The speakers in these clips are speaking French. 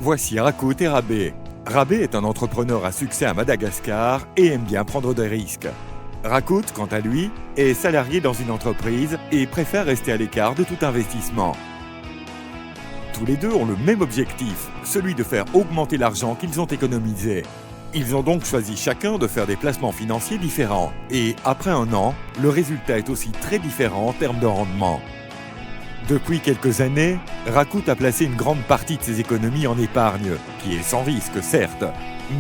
Voici Rakout et Rabé. Rabé est un entrepreneur à succès à Madagascar et aime bien prendre des risques. Rakout, quant à lui, est salarié dans une entreprise et préfère rester à l'écart de tout investissement. Tous les deux ont le même objectif, celui de faire augmenter l'argent qu'ils ont économisé. Ils ont donc choisi chacun de faire des placements financiers différents. Et après un an, le résultat est aussi très différent en termes de rendement. Depuis quelques années, Rakout a placé une grande partie de ses économies en épargne, qui est sans risque certes.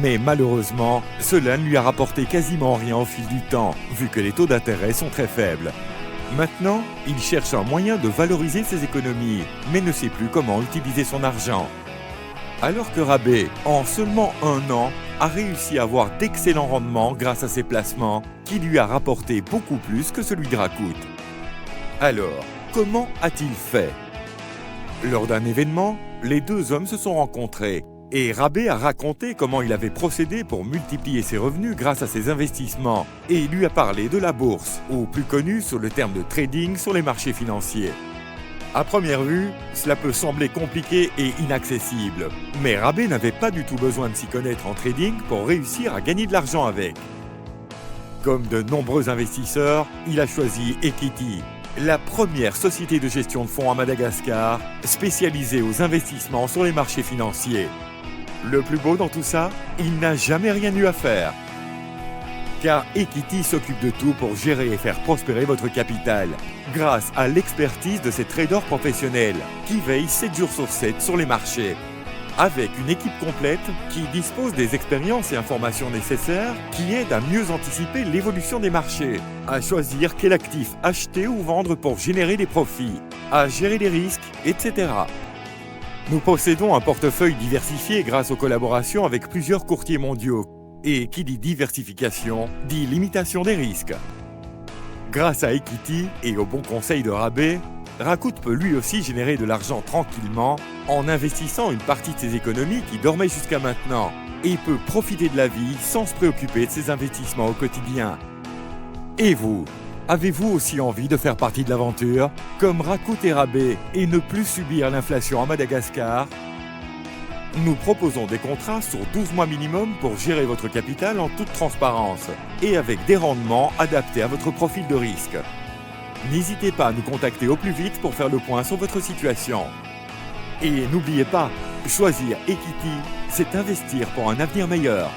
Mais malheureusement, cela ne lui a rapporté quasiment rien au fil du temps, vu que les taux d'intérêt sont très faibles. Maintenant, il cherche un moyen de valoriser ses économies, mais ne sait plus comment utiliser son argent. Alors que Rabé, en seulement un an, a réussi à avoir d'excellents rendements grâce à ses placements, qui lui a rapporté beaucoup plus que celui de Rakout. Alors, comment a-t-il fait? Lors d'un événement, les deux hommes se sont rencontrés et Rabé a raconté comment il avait procédé pour multiplier ses revenus grâce à ses investissements et lui a parlé de la bourse, ou plus connu sous le terme de trading sur les marchés financiers. À première vue, cela peut sembler compliqué et inaccessible, mais Rabé n'avait pas du tout besoin de s'y connaître en trading pour réussir à gagner de l'argent avec. Comme de nombreux investisseurs, il a choisi Equity, la première société de gestion de fonds à Madagascar, spécialisée aux investissements sur les marchés financiers. Le plus beau dans tout ça, il n'a jamais rien eu à faire. Car Equity s'occupe de tout pour gérer et faire prospérer votre capital, grâce à l'expertise de ses traders professionnels, qui veillent 7 jours sur 7 sur les marchés. Avec une équipe complète qui dispose des expériences et informations nécessaires qui aident à mieux anticiper l'évolution des marchés, à choisir quel actif acheter ou vendre pour générer des profits, à gérer les risques, etc. Nous possédons un portefeuille diversifié grâce aux collaborations avec plusieurs courtiers mondiaux. Et qui dit diversification, dit limitation des risques. Grâce à Equity et aux bons conseils de Rabé, Rakout peut lui aussi générer de l'argent tranquillement en investissant une partie de ses économies qui dormaient jusqu'à maintenant et peut profiter de la vie sans se préoccuper de ses investissements au quotidien. Et vous, avez-vous aussi envie de faire partie de l'aventure, comme Rakout et Rabé, et ne plus subir l'inflation à Madagascar? Nous proposons des contrats sur 12 mois minimum pour gérer votre capital en toute transparence et avec des rendements adaptés à votre profil de risque. N'hésitez pas à nous contacter au plus vite pour faire le point sur votre situation. Et n'oubliez pas, choisir Equity, c'est investir pour un avenir meilleur.